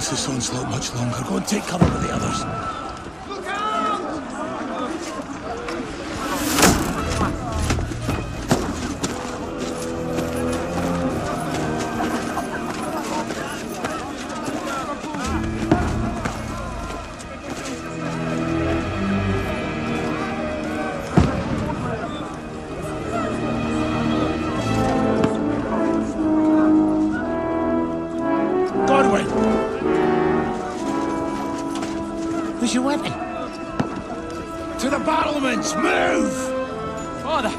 This onslaught much longer. Go and take cover with the others. Look out! Where's your weapon? To the battlements! Move! Father!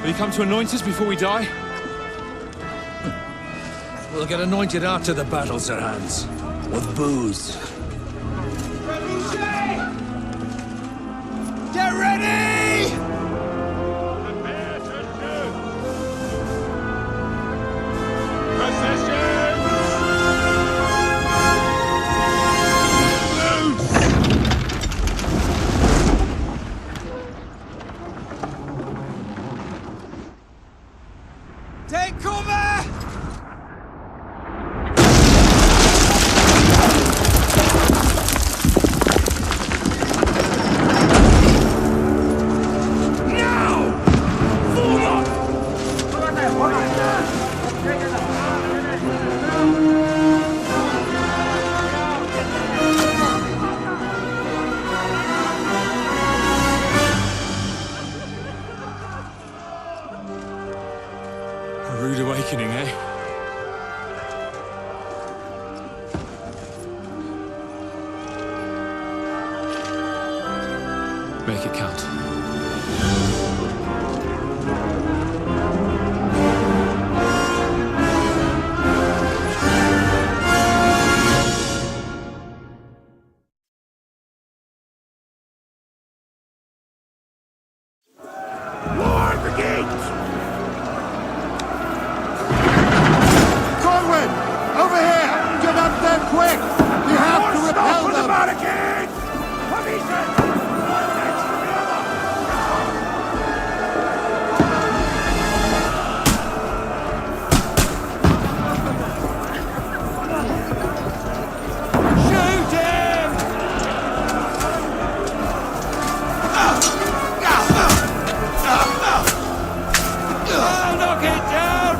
Will you come to anoint us before we die? We'll get anointed after the battles are hands. With booze. Get ready! Take cover! A rude awakening, eh? Make it count. Lord, the gate! Over here! Get up there quick! We have to repel them! Barricade! Shoot him! Knock it down!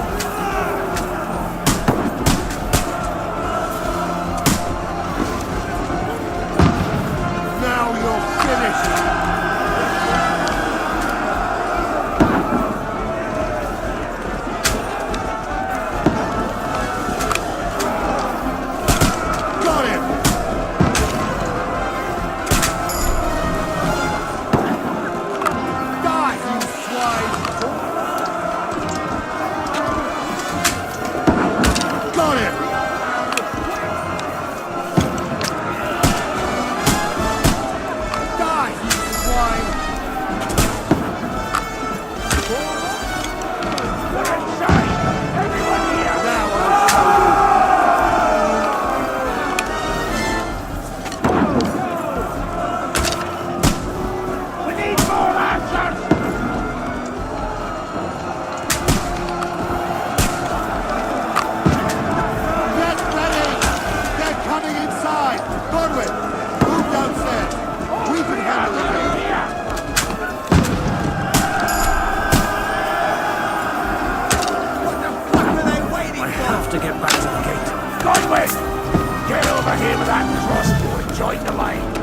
never hear of that crossboy join the lane.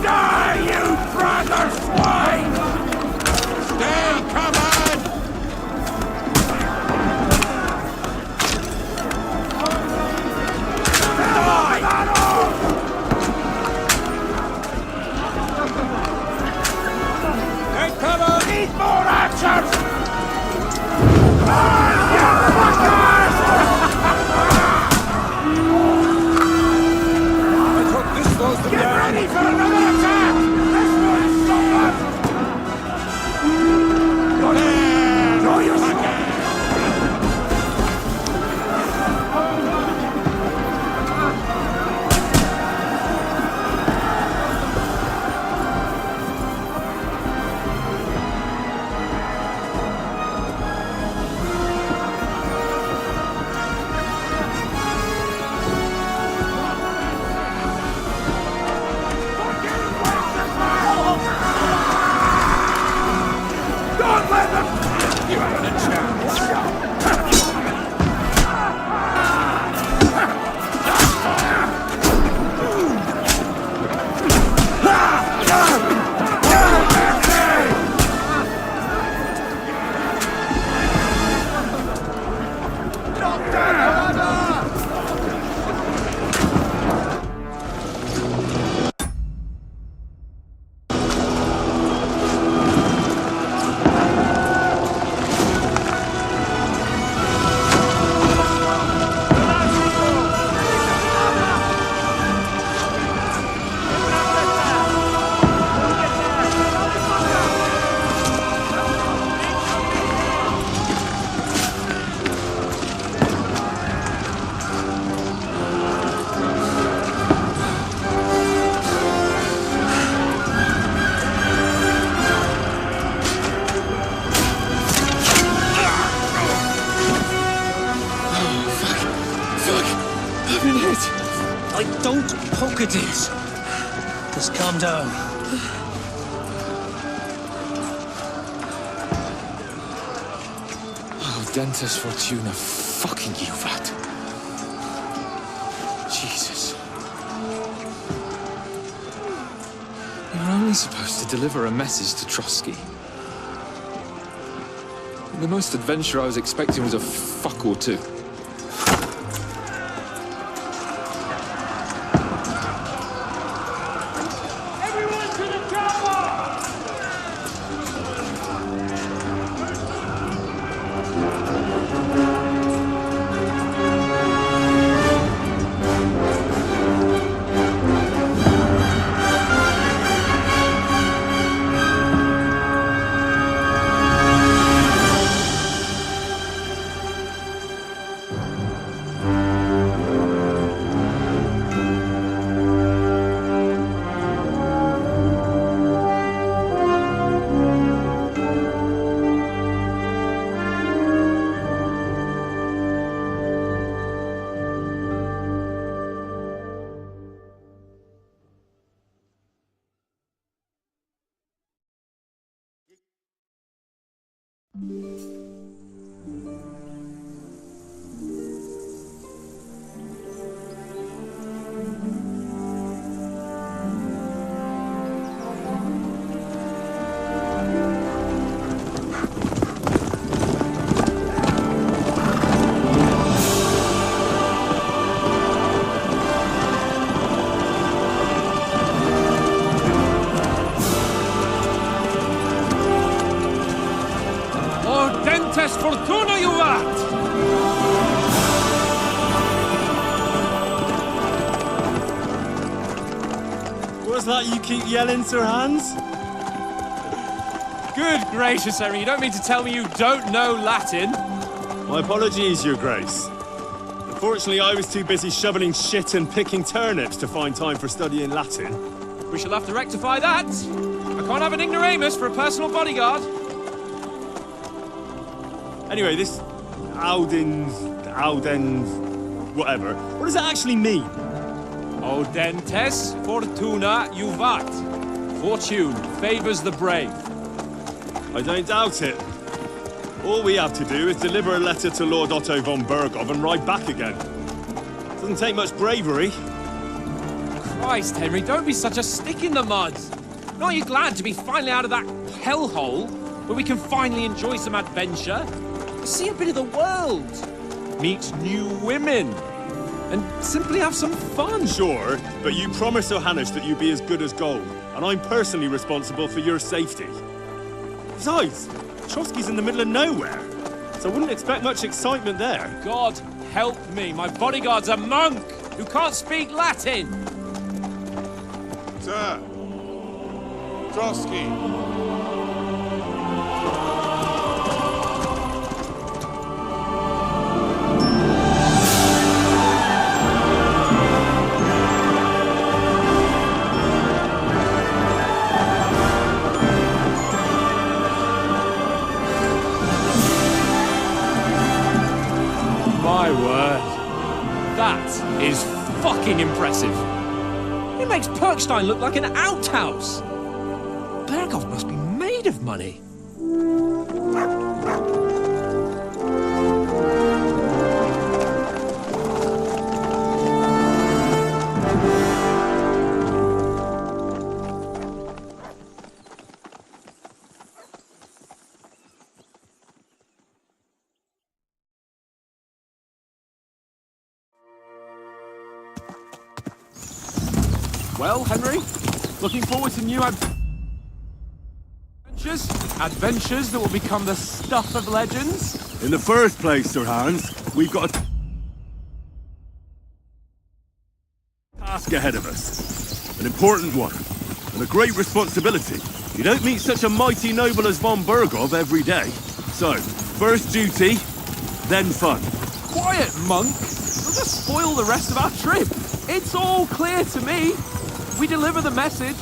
Die, you brother swine! Stay covered! Die! Take cover! Need more archers! Get ready for another attack! This one's stop! Got it! Draw your sword! Don't let them! You haven't a chance! I don't poke at it. Just calm down. Oh, Dentes Fortuna, fucking you, that. Jesus. You're only supposed to deliver a message to Trotsky. The most adventure I was expecting was a fuck or two. Fortuna, you art! What's that you keep yelling, Sir Hans? Good gracious, Harry, you don't mean to tell me you don't know Latin? My apologies, Your Grace. Unfortunately, I was too busy shoveling shit and picking turnips to find time for studying Latin. We shall have to rectify that. I can't have an ignoramus for a personal bodyguard. Anyway, this Audens, whatever. What does that actually mean? Audentes Fortuna Juvat. Fortune favors the brave. I don't doubt it. All we have to do is deliver a letter to Lord Otto von Bergov and ride back again. Doesn't take much bravery. Christ, Henry, don't be such a stick in the mud. Aren't you glad to be finally out of that hellhole where we can finally enjoy some adventure? See a bit of the world, meet new women, and simply have some fun. Sure, but you promised Johannes that you'd be as good as gold, and I'm personally responsible for your safety. Besides, Trotsky's in the middle of nowhere, so I wouldn't expect much excitement there. God help me, my bodyguard's a monk who can't speak Latin. Sir! Trotsky! My word. That is fucking impressive. It makes Perkstein look like an outhouse. Berghoff must be made of money. Well, Henry, looking forward to new adventures? Adventures that will become the stuff of legends? In the first place, Sir Hans, we've got a task ahead of us. An important one, and a great responsibility. You don't meet such a mighty noble as von Berghoff every day. So, first duty, then fun. Quiet, monk! You'll just spoil the rest of our trip. It's all clear to me. We deliver the message,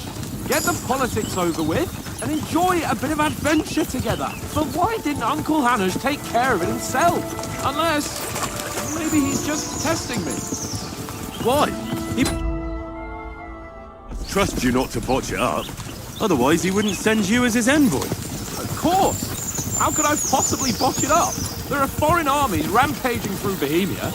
get the politics over with, and enjoy a bit of adventure together. But why didn't Uncle Hanush take care of it himself? Unless, maybe he's just testing me. Why? He trusts you not to botch it up. Otherwise, he wouldn't send you as his envoy. Of course! How could I possibly botch it up? There are foreign armies rampaging through Bohemia.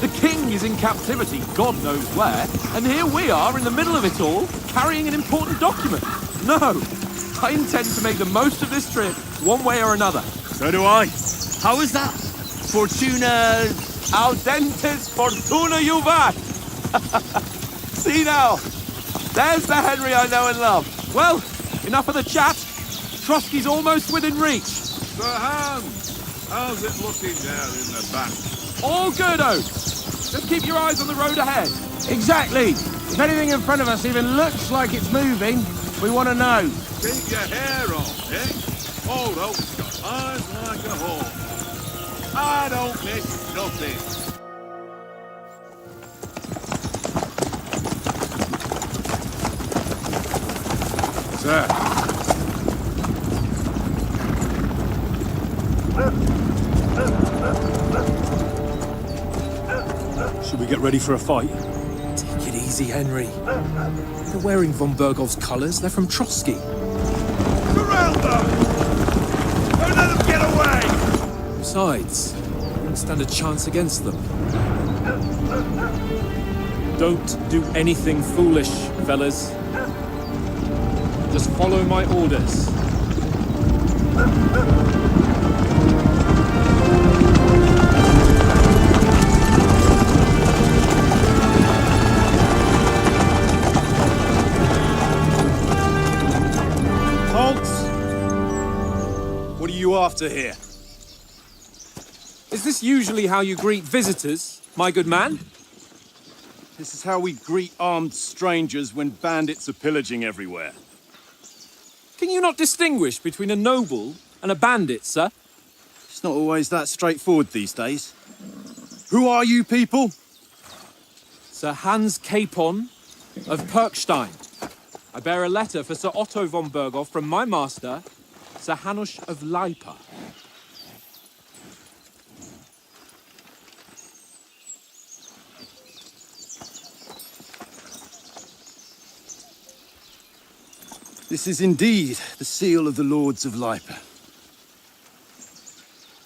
The king is in captivity, God knows where, and here we are in the middle of it all, carrying an important document. No, I intend to make the most of this trip, one way or another. So do I. How is that? Fortuna... Audentes fortuna juvat! See now, there's the Henry I know and love. Well, enough of the chat. Trotsky's almost within reach. Sir Hans! How's it looking down in the back? All good, Oak. Just keep your eyes on the road ahead. Exactly. If anything in front of us even looks like it's moving, we want to know. Keep your hair on, eh? Old Oak's got eyes like a hawk. I don't miss nothing. Sir. Should we get ready for a fight? Take it easy, Henry. They're wearing von Berghoff's colours. They're from Trotsky. Surround them! Don't let them get away! Besides, we won't stand a chance against them. Don't do anything foolish, fellas. Just follow my orders. What are you after here? Is this usually how you greet visitors, my good man? This is how we greet armed strangers when bandits are pillaging everywhere. Can you not distinguish between a noble and a bandit, sir? It's not always that straightforward these days. Who are you people? Sir Hans Capon of Perkstein. I bear a letter for Sir Otto von Berghoff from my master, Sir Hanush of Lipa. This is indeed the seal of the Lords of Lipa.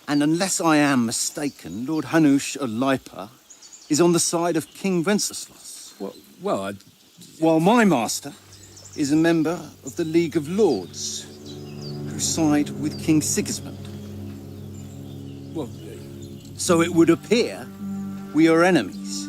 And unless I am mistaken, Lord Hanush of Lipa is on the side of King Wenceslas. Well, while my master is a member of the League of Lords, who side with King Sigismund. Well, So it would appear we are enemies.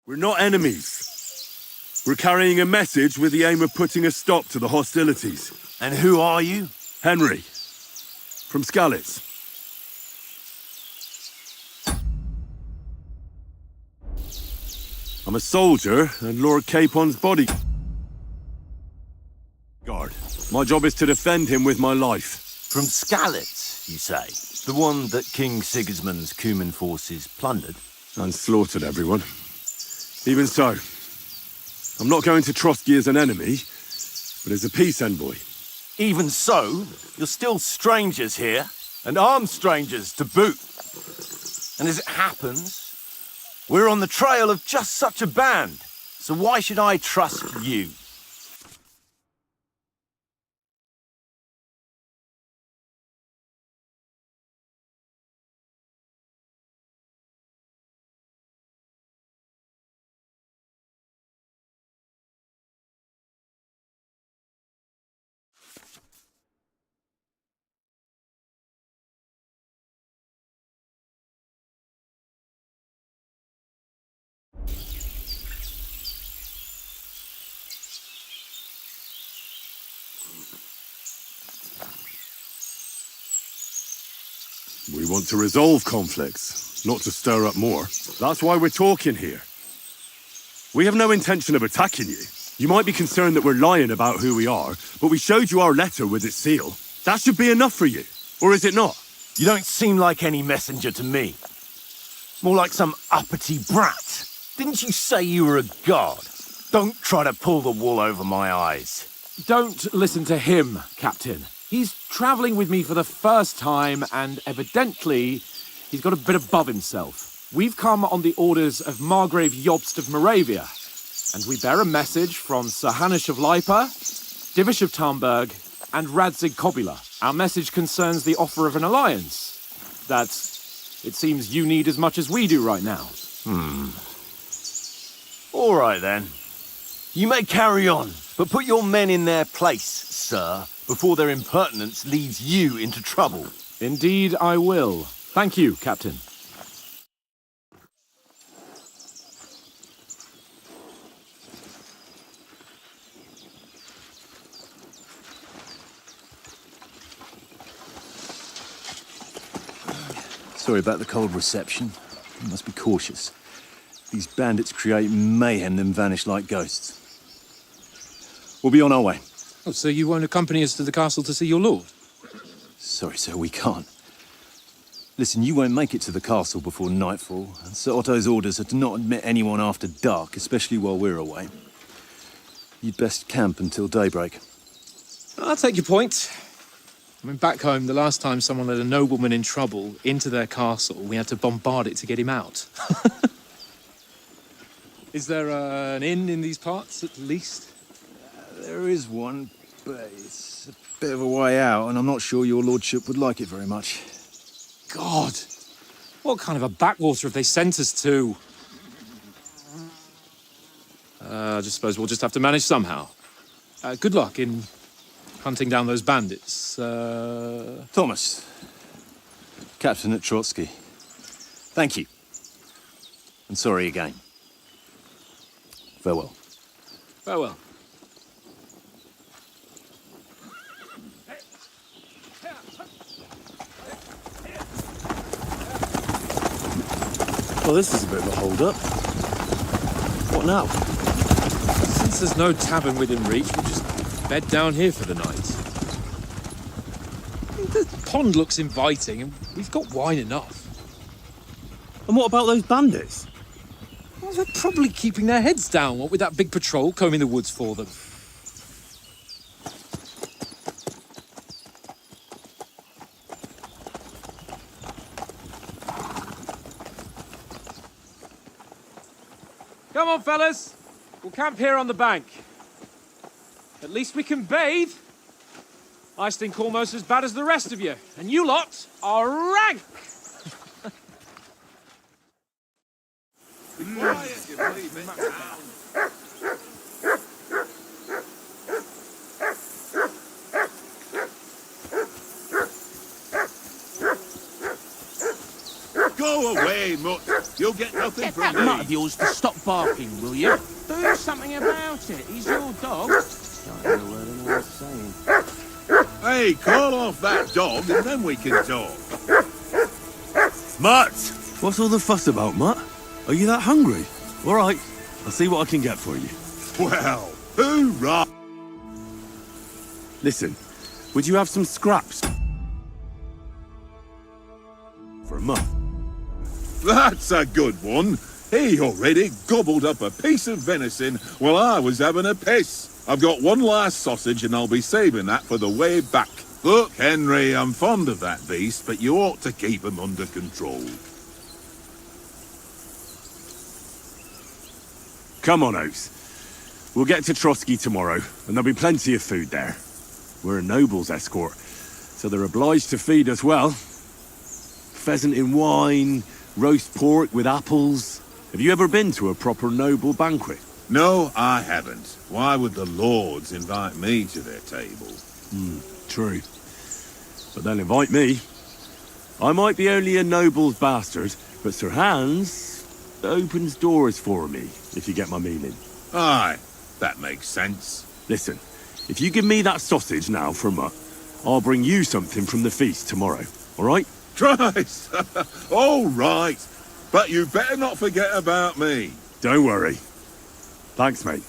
We're not enemies. We're carrying a message with the aim of putting a stop to the hostilities. And who are you? Henry, from Skalitz. I'm a soldier and Lord Capon's bodyguard. My job is to defend him with my life. From Skalitz, you say? The one that King Sigismund's Cuman forces plundered? And slaughtered everyone. Even so, I'm not going to Trotsky as an enemy, but as a peace envoy. Even so, you're still strangers here, and armed strangers to boot. And as it happens, we're on the trail of just such a band, so why should I trust you? We want to resolve conflicts, not to stir up more. That's why we're talking here. We have no intention of attacking you. You might be concerned that we're lying about who we are, but we showed you our letter with its seal. That should be enough for you. Or is it not? You don't seem like any messenger to me. More like some uppity brat. Didn't you say you were a god? Don't try to pull the wool over my eyes. Don't listen to him, Captain. He's travelling with me for the first time, and evidently, he's got a bit above himself. We've come on the orders of Margrave Jobst of Moravia, and we bear a message from Sir Hanush of Lipa, Divish of Tarnberg, and Radzig Kobula. Our message concerns the offer of an alliance that it seems you need as much as we do right now. All right, then. You may carry on, but put your men in their place, sir, before their impertinence leads you into trouble. Indeed, I will. Thank you, Captain. Sorry about the cold reception. You must be cautious. These bandits create mayhem, then vanish like ghosts. We'll be on our way. Oh, so you won't accompany us to the castle to see your lord? Sorry, sir, we can't. Listen, you won't make it to the castle before nightfall, and Sir Otto's orders are to not admit anyone after dark, especially while we're away. You'd best camp until daybreak. I'll take your point. I mean, back home, the last time someone let a nobleman in trouble into their castle, we had to bombard it to get him out. Is there an inn in these parts, at least? There is one, but it's a bit of a way out, and I'm not sure your lordship would like it very much. God! What kind of a backwater have they sent us to? I just suppose we'll just have to manage somehow. Good luck in hunting down those bandits. Thomas, captain at Trotsky. Thank you. And sorry again. Farewell. Farewell. Well, this is a bit of a hold-up. What now? Since there's no tavern within reach, we'll just bed down here for the night. The pond looks inviting, and we've got wine enough. And what about those bandits? Well, they're probably keeping their heads down, what with that big patrol combing the woods for them. Come on, fellas. We'll camp here on the bank. At least we can bathe. I stink almost as bad as the rest of you, and you lot are rank! Go away, Mutt. You'll get nothing Get from that me. mutt of yours to stop barking, will you? Do something about it. He's your dog. Hey, call off that dog and then we can talk. Mutt! What's all the fuss about, Mutt? Are you that hungry? All right, I'll see what I can get for you. Well, hoorah! Listen, would you have some scraps? For a Mutt? That's a good one. He already gobbled up a piece of venison while I was having a piss. I've got one last sausage and I'll be saving that for the way back. Look, Henry, I'm fond of that beast, but you ought to keep him under control. Come on, Oates. We'll get to Trotsky tomorrow, and there'll be plenty of food there. We're a noble's escort, so they're obliged to feed us well. Pheasant in wine, roast pork with apples. Have you ever been to a proper noble banquet? No, I haven't. Why would the lords invite me to their table? True. But they'll invite me. I might be only a noble's bastard, but Sir Hans opens doors for me, if you get my meaning. Aye, that makes sense. Listen, if you give me that sausage now for a mutt, I'll bring you something from the feast tomorrow, all right? Christ! All right. But you better not forget about me. Don't worry. Thanks, mate.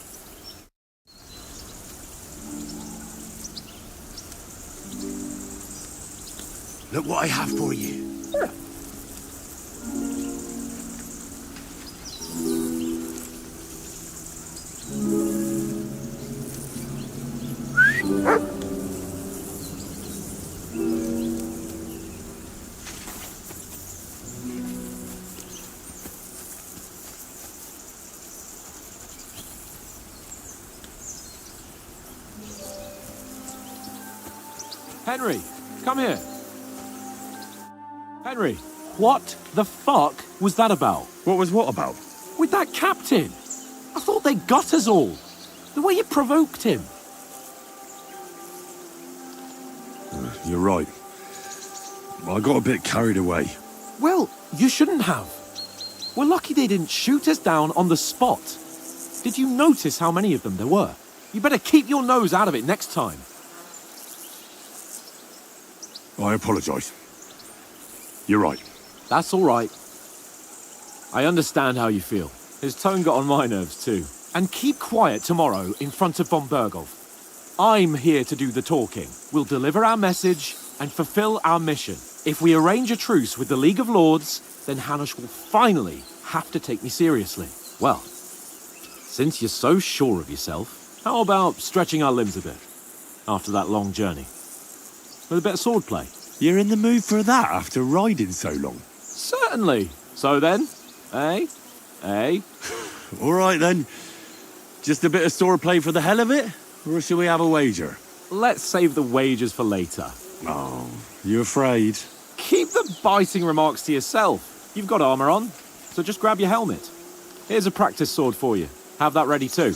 Look what I have for you. Henry, come here. Henry, what the fuck was that about? What was what about? With that captain? I thought they got us all. The way you provoked him. You're right. I got a bit carried away. Well, you shouldn't have. We're lucky they didn't shoot us down on the spot. Did you notice how many of them there were? You better keep your nose out of it next time. I apologise. You're right. That's all right. I understand how you feel. His tone got on my nerves too. And keep quiet tomorrow in front of von Berghoff. I'm here to do the talking. We'll deliver our message and fulfill our mission. If we arrange a truce with the League of Lords, then Hanush will finally have to take me seriously. Well, since you're so sure of yourself, how about stretching our limbs a bit after that long journey? With a bit of swordplay. You're in the mood for that after riding so long? Certainly. So then, eh? Eh? All right then. Just a bit of swordplay for the hell of it? Or shall we have a wager? Let's save the wagers for later. Oh, you afraid? Keep the biting remarks to yourself. You've got armor on, so just grab your helmet. Here's a practice sword for you. Have that ready too.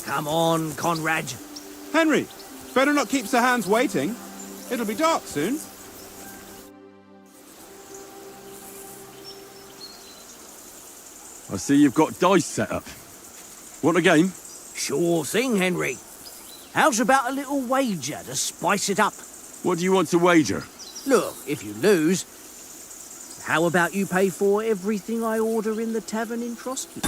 Come on, Conrad. Henry, better not keep Sir Hans waiting. It'll be dark soon. I see you've got dice set up. Want a game? Sure thing, Henry. How's about a little wager to spice it up? What do you want to wager? Look, if you lose, how about you pay for everything I order in the tavern in Trotsky?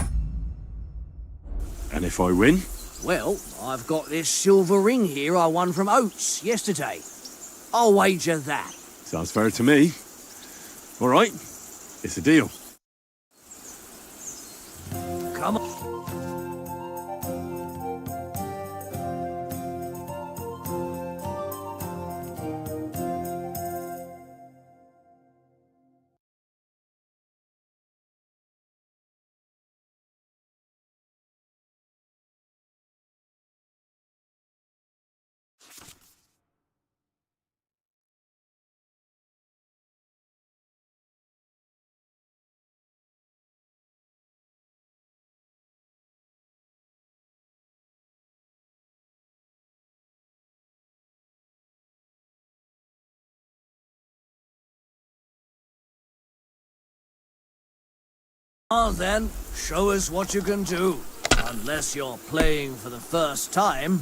And if I win? Well, I've got this silver ring here I won from Oates yesterday. I'll wager that. Sounds fair to me. All right, it's a deal. Come on. Ah, then, show us what you can do. Unless you're playing for the first time.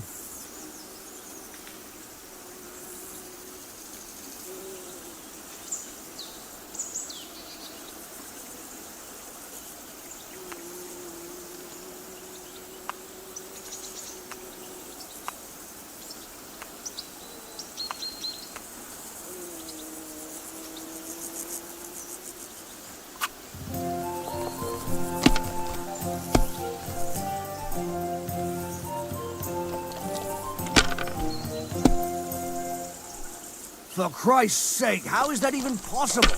For Christ's sake, how is that even possible?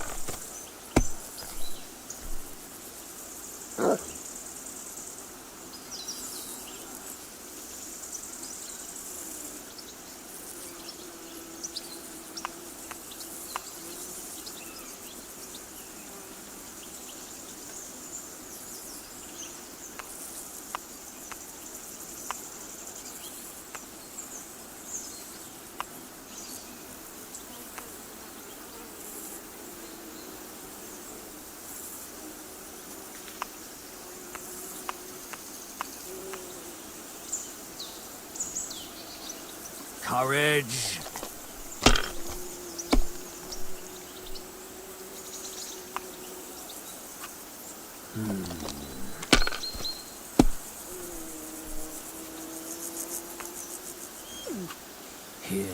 Courage. Here.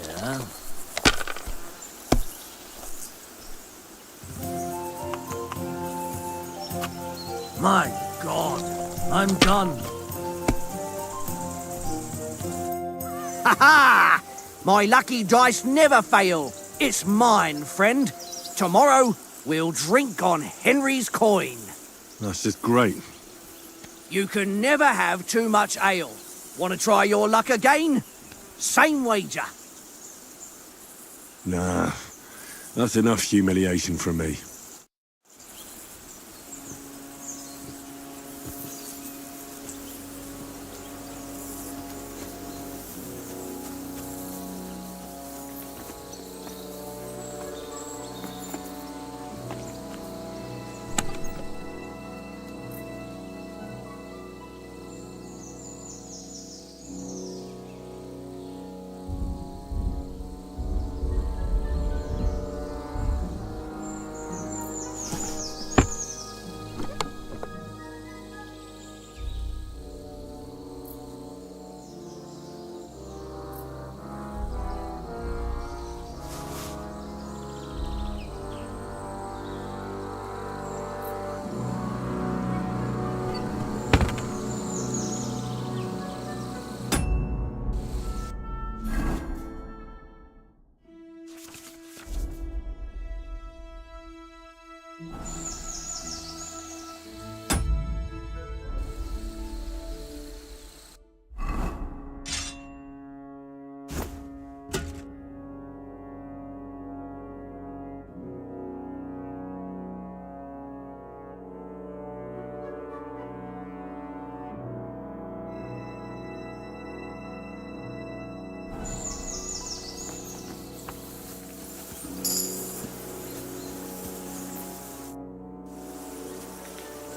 My God, I'm done. Ha ha! My lucky dice never fail. It's mine, friend. Tomorrow, we'll drink on Henry's coin. That's just great. You can never have too much ale. Want to try your luck again? Same wager. Nah, that's enough humiliation from me.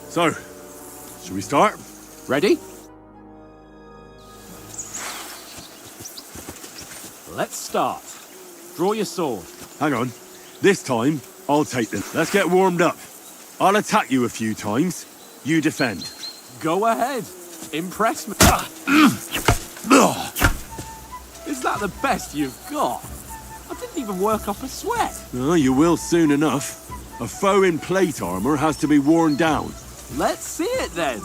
So, should we start? Ready? Let's start. Draw your sword. Hang on. This time, I'll take them. Let's get warmed up. I'll attack you a few times. You defend. Go ahead. Impress me. Is that the best you've got? I didn't even work up a sweat. Oh, you will soon enough. A foe in plate armor has to be worn down. Let's see it then.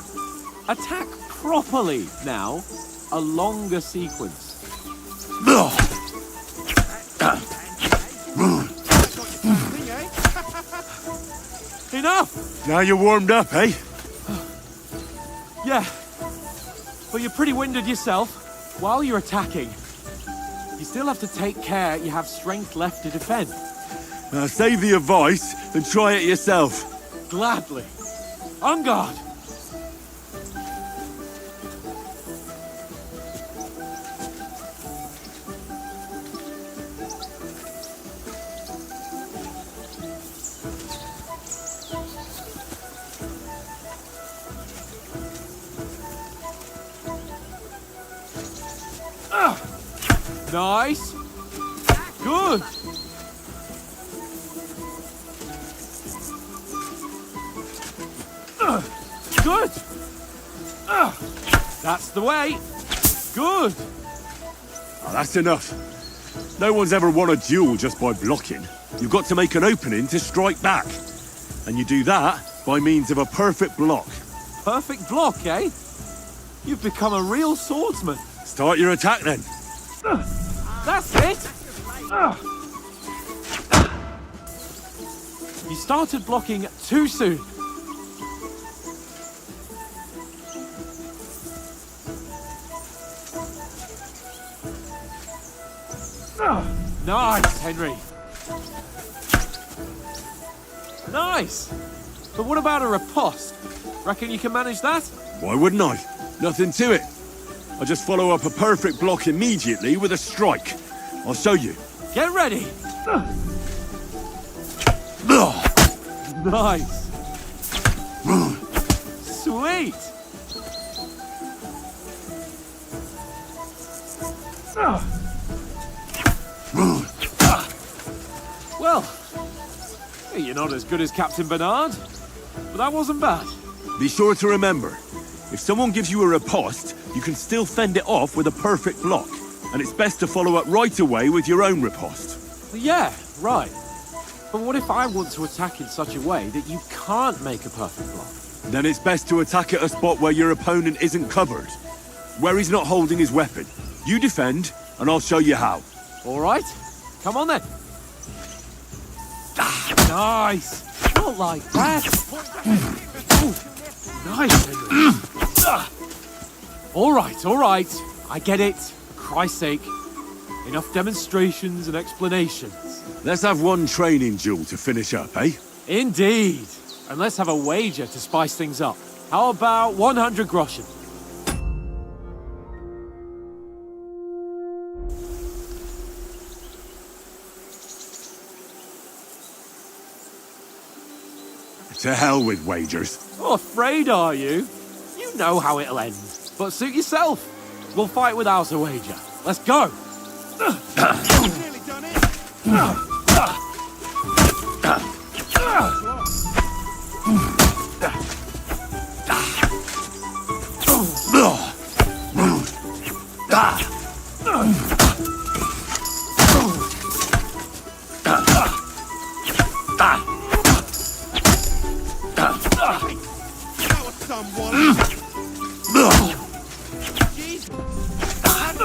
Attack properly now. A longer sequence. Enough! Now you're warmed up, eh? Yeah. But you're pretty winded yourself. While you're attacking, you still have to take care you have strength left to defend. Save the advice and try it yourself. Gladly. On guard! Nice. Good. Good. That's the way. Good. Oh, that's enough. No one's ever won a duel just by blocking. You've got to make an opening to strike back. And you do that by means of a perfect block. Perfect block, eh? You've become a real swordsman. Start your attack then. That's it. You started blocking too soon. Nice, Henry. Nice. But what about a riposte? Reckon you can manage that? Why wouldn't I? Nothing to it. I just follow up a perfect block immediately with a strike. I'll show you. Get ready. Nice. Sweet. Well, you're not as good as Captain Bernard, but that wasn't bad. Be sure to remember, if someone gives you a riposte, you can still fend it off with a perfect block. And it's best to follow up right away with your own riposte. Yeah, right. But what if I want to attack in such a way that you can't make a perfect block? Then it's best to attack at a spot where your opponent isn't covered. Where he's not holding his weapon. You defend, and I'll show you how. All right, come on then. Nice. Not like that. Ooh, nice, Henry. All right. I get it. For Christ's sake. Enough demonstrations and explanations. Let's have one training duel to finish up, eh? Indeed. And let's have a wager to spice things up. How about 100 groschen? To hell with wagers. Oh, afraid are you? You know how it'll end. But suit yourself. We'll fight without a wager. Let's go. Nearly done it. That was someone. Jeez. How do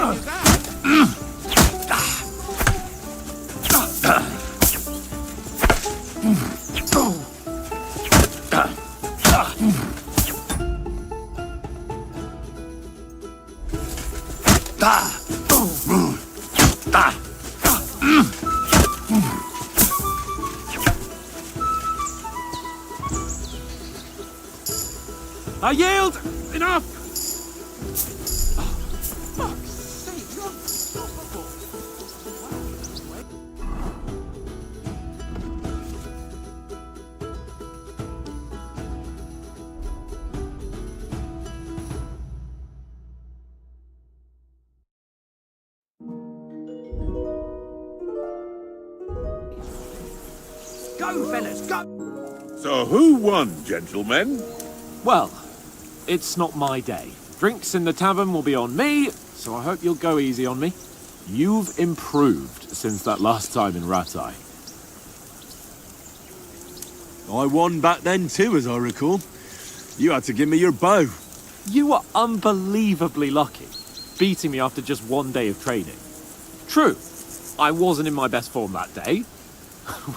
you do that? I yield! Enough! Go, fellas, go! So who won, gentlemen? Well, it's not my day. Drinks in the tavern will be on me, so I hope you'll go easy on me. You've improved since that last time in Ratai. I won back then too, as I recall. You had to give me your bow. You were unbelievably lucky, beating me after just one day of training. True, I wasn't in my best form that day.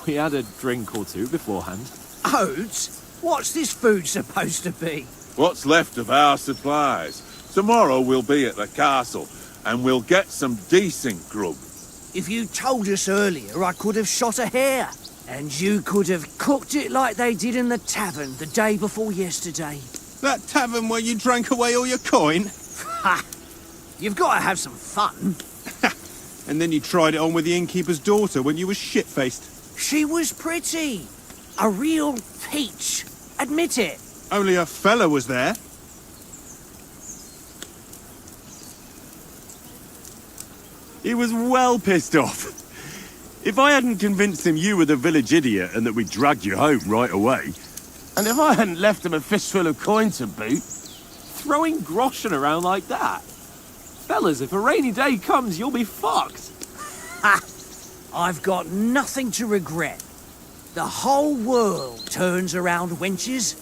We had a drink or two beforehand. Oats? What's this food supposed to be? What's left of our supplies. Tomorrow we'll be at the castle, and we'll get some decent grub. If you told us earlier, I could have shot a hare. And you could have cooked it like they did in the tavern the day before yesterday. That tavern where you drank away all your coin? Ha! You've got to have some fun. And then you tried it on with the innkeeper's daughter when you were shit-faced. She was pretty. A real peach. Admit it. Only a fella was there. He was well pissed off. If I hadn't convinced him you were the village idiot and that we dragged you home right away, And if I hadn't left him a fistful of coin to boot, Throwing groschen around like that? Fellas, if a rainy day comes, you'll be fucked. I've got nothing to regret. The whole world turns around wenches.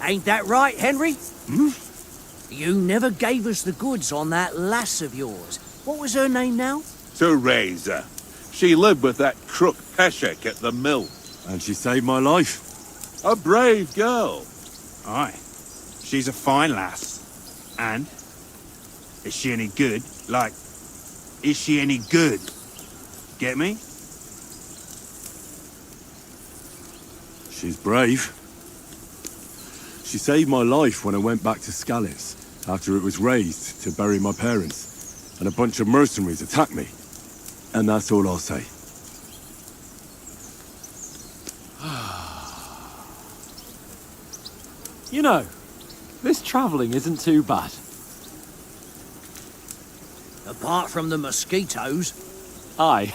Ain't that right, Henry? You never gave us the goods on that lass of yours. What was her name now? Teresa. She lived with that crook Peshek at the mill. and she saved my life. A brave girl. Aye. She's a fine lass. And? Is she any good? Like, is she any good? Get me? She's brave. She saved my life when I went back to Scallis after it was razed to bury my parents, and a bunch of mercenaries attacked me. And that's all I'll say. You know, this travelling isn't too bad. Apart from the mosquitoes. Aye.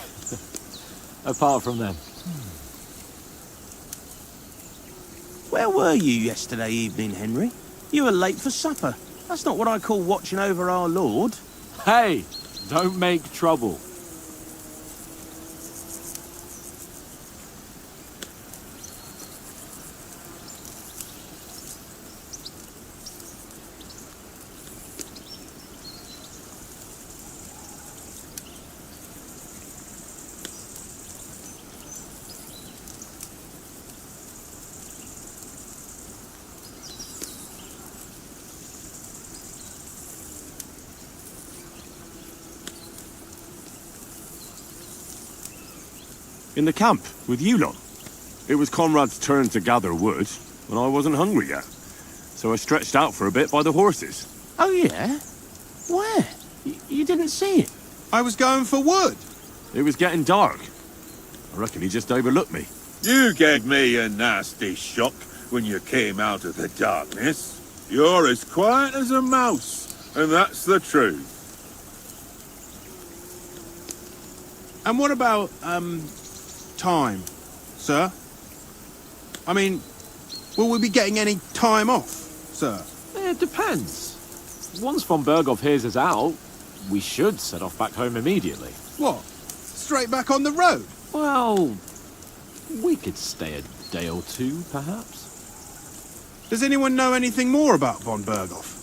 Apart from them. where were you yesterday evening, Henry? You were late for supper. That's not what I call watching over our Lord. Hey, don't make trouble. In the camp, with you lot. It was Conrad's turn to gather wood, and I wasn't hungry yet. So I stretched out for a bit by the horses. Oh, yeah? Where? You didn't see it? I was going for wood. It was getting dark. I reckon he just overlooked me. You gave me a nasty shock when you came out of the darkness. You're as quiet as a mouse, and that's the truth. And what about, time, sir? I mean, will we be getting any time off, sir? It depends. Once von Berghoff hears us out, we should set off back home immediately. What? Straight back on the road? Well, we could stay a day or two, perhaps. Does anyone know anything more about von Berghoff?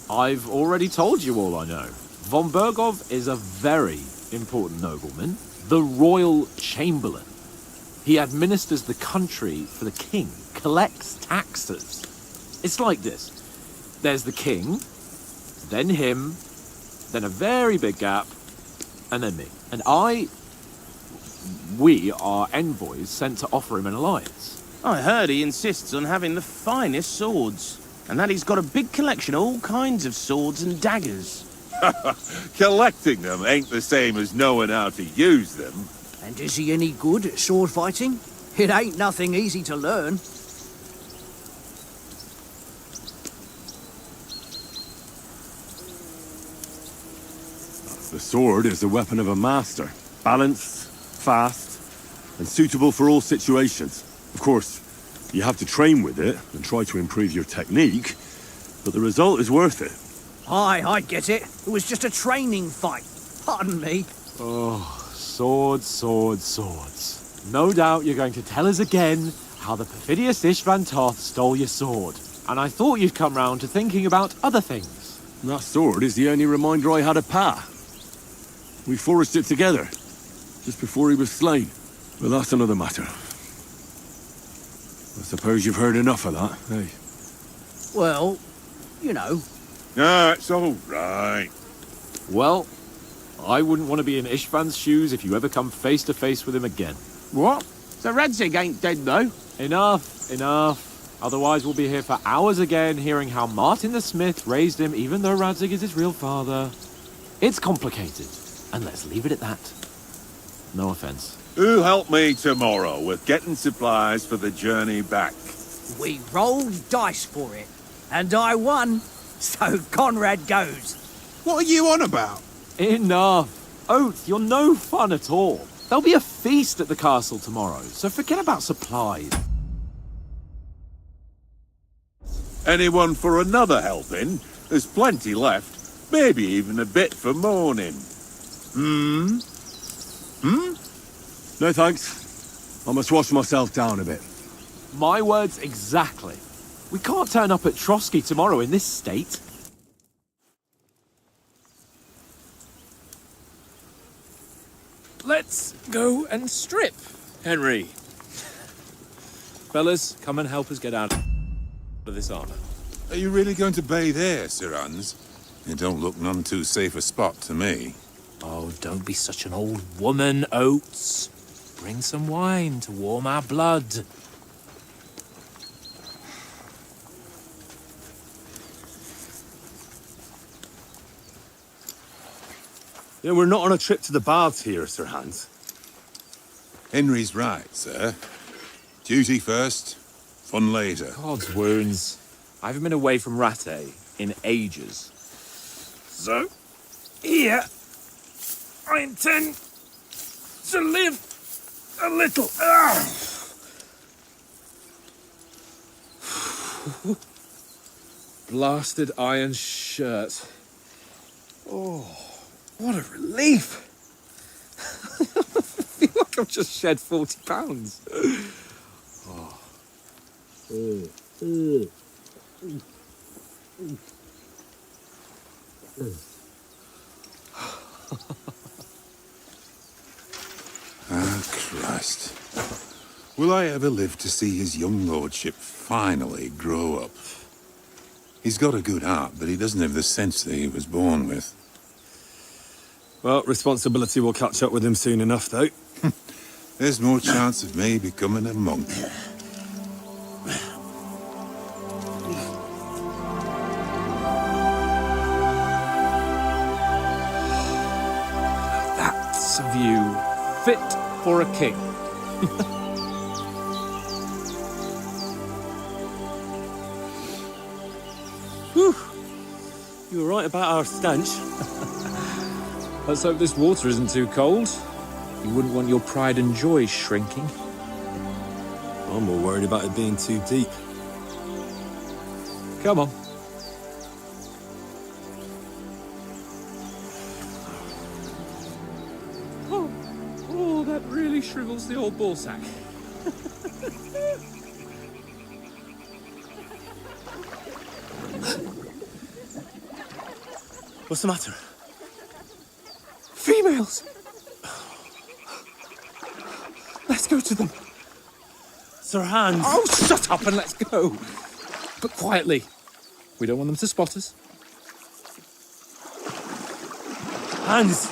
I've already told you all I know. Von Berghoff is a very important nobleman, the royal chamberlain. He administers the country for the king, collects taxes. It's like this. There's the king, then him, then a very big gap, and then me. And we are envoys sent to offer him an alliance. I heard he insists on having the finest swords, and that he's got a big collection of all kinds of swords and daggers. Collecting them ain't the same as knowing how to use them. And is he any good at sword fighting? It ain't nothing easy to learn. The sword is the weapon of a master. Balanced, fast, and suitable for all situations. Of course, you have to train with it and try to improve your technique, but the result is worth it. Aye, I get it. It was just a training fight. Pardon me. Oh, swords, swords, swords. No doubt you're going to tell us again how the perfidious Ishvan Toth stole your sword. And I thought you'd come round to thinking about other things. And that sword is the only reminder I had of Pa. We forged it together, just before he was slain. But that's another matter. I suppose you've heard enough of that, eh? Well, you know. That's all right. Well, I wouldn't want to be in Ishvan's shoes if you ever come face to face with him again. What? So Radzig ain't dead, though? Enough, enough. Otherwise we'll be here for hours again hearing how Martin the Smith raised him even though Radzig is his real father. It's complicated, and let's leave it at that. No offense. Who'll help me tomorrow with getting supplies for the journey back? We rolled dice for it, and I won. So Conrad goes. What are you on about? Enough. Oath, you're no fun at all. There'll be a feast at the castle tomorrow, so forget about supplies. Anyone for another helping? There's plenty left. Maybe even a bit for morning. No thanks. I must wash myself down a bit. My words exactly. We can't turn up at Trotsky tomorrow in this state. Let's go and strip, Henry. Fellas, come and help us get out of this armor. Are you really going to bathe here, Sir Hans? It don't look none too safe a spot to me. Oh, don't be such an old woman, Oates. Bring some wine to warm our blood. Yeah, we're not on a trip to the baths here, Sir Hans. Henry's right, sir. Duty first, fun later. God's wounds. I haven't been away from Rattay in ages. So, here, I intend to live a little. Blasted iron shirt. Oh, what a relief! I feel like I've just shed 40 pounds. Ah, Christ. Will I ever live to see his young lordship finally grow up? He's got a good heart, but he doesn't have the sense that he was born with. Well, responsibility will catch up with him soon enough, though. There's more chance of me becoming a monk. That's a view fit for a king. Whew. You were right about our stench. Let's hope this water isn't too cold. You wouldn't want your pride and joy shrinking. I'm more worried about it being too deep. Come on. Oh, that really shrivels the old ball sack. What's the matter? Females! Let's go to them. Sir Hans! Oh, shut up and let's go. But quietly. We don't want them to spot us. Hans!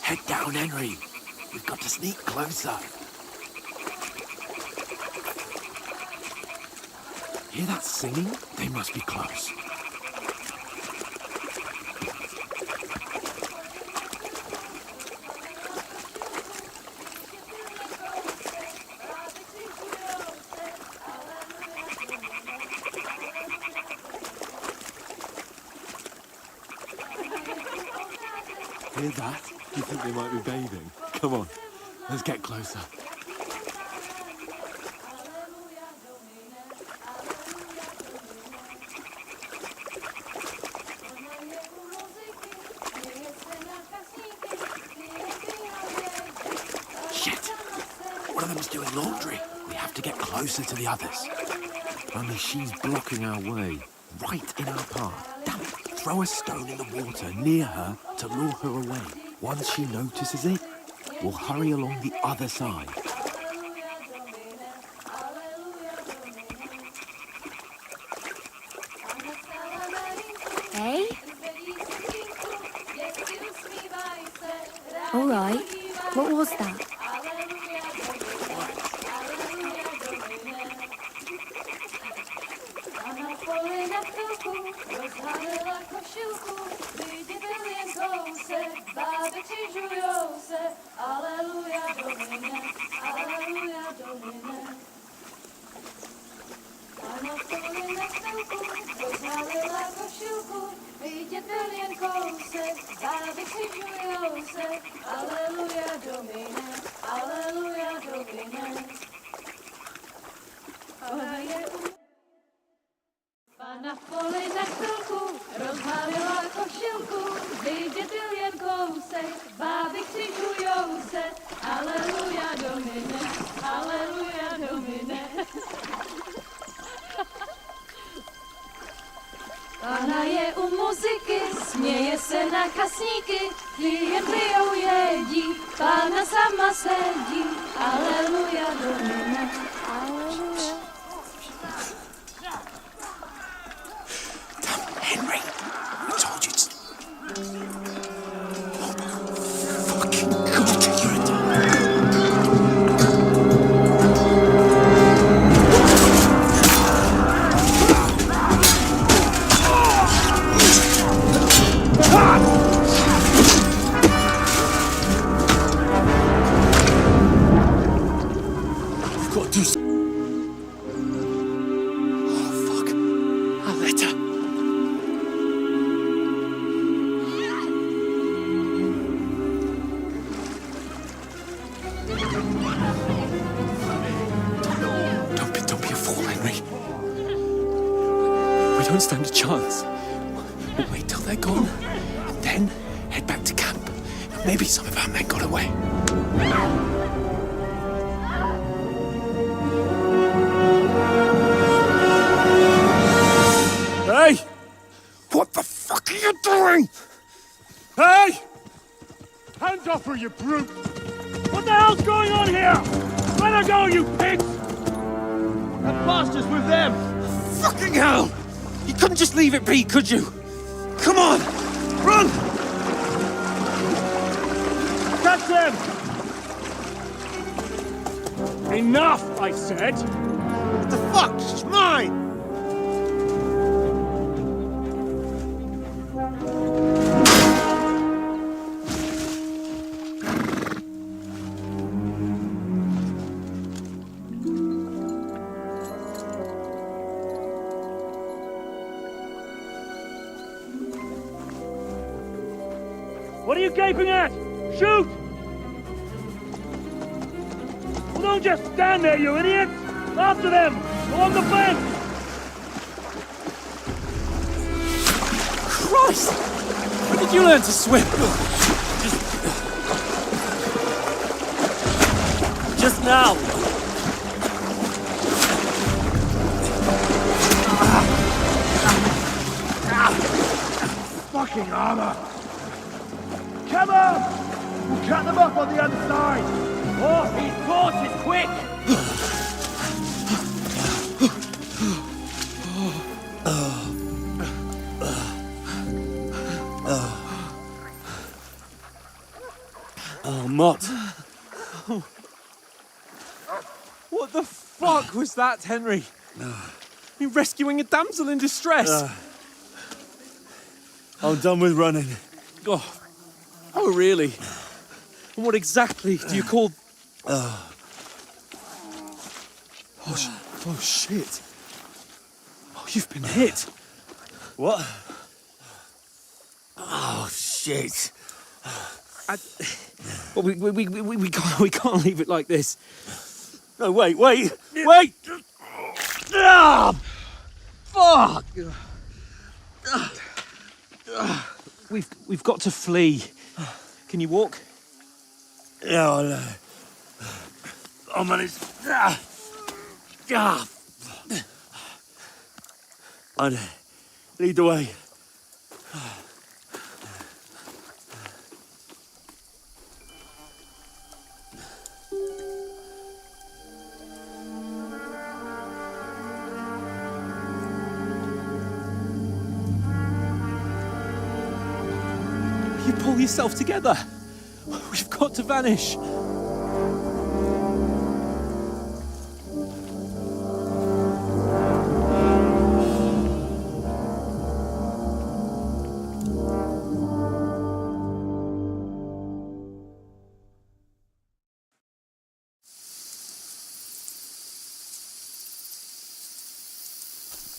Head down, Henry. We've got to sneak closer. Hear that singing? They must be close. Hear that? You think they might be bathing? Come on, let's get closer. Shit! One of them's doing laundry. We have to get closer to the others. Only she's blocking our way, right in our path. Damn it! Throw a stone in the water near her to lure her away. Once she notices it, we'll hurry along the other side. Hey? All right. What was that? Rozhadela košilku, lidi byli zouse, bábečky žujou vidět byl jen kousek, bávy si žujou se, aleluja Domine, aleluja Domine. Ona je Pana v poli na chvilku, rozhalila košilku, vidět byl jen kousek, báby křižujou se, aleluja Domine, aleluja Domine. Pana je u muziky, směje se na kasníky, klienty ją jedí, Pána sama sedí, aleluja Domine, aleluja. Henry, I told you to... Fucking God, you're a... I've got to do... Oh, fuck. A letter. Don't be a fool, Henry. We don't stand a chance. We'll wait till they're gone, and then head back to camp. Maybe some of our men got away. Hey! What the fuck are you doing? Hey! Hands off her, you brute! What the hell's going on here? Let her go, you pigs! That bastard's with them! Fucking hell! You couldn't just leave it be, could you? Come on! Run! Catch them! Enough, I said! What the fuck? It's mine! What are you gaping at? Shoot! Well, don't just stand there, you idiots! After them! Along the fence! Christ! When did you learn to swim? Just now! Fucking armor! Come on! We'll cut them up on the other side! Oh, these horses, quick! Oh, Mott. What the fuck was that, Henry? You rescuing a damsel in distress? I'm done with running. Oh, really? And what exactly do you call... Oh, shit. Oh, you've been hit. What? Oh, shit. Well, we can't leave it like this. No, wait! Ah! Fuck! We've got to flee. Can you walk? Yeah, I know. I'll manage. I'd lead the way. You pull yourself together. We've got to vanish.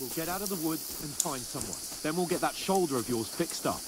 We'll get out of the woods and find someone. Then we'll get that shoulder of yours fixed up.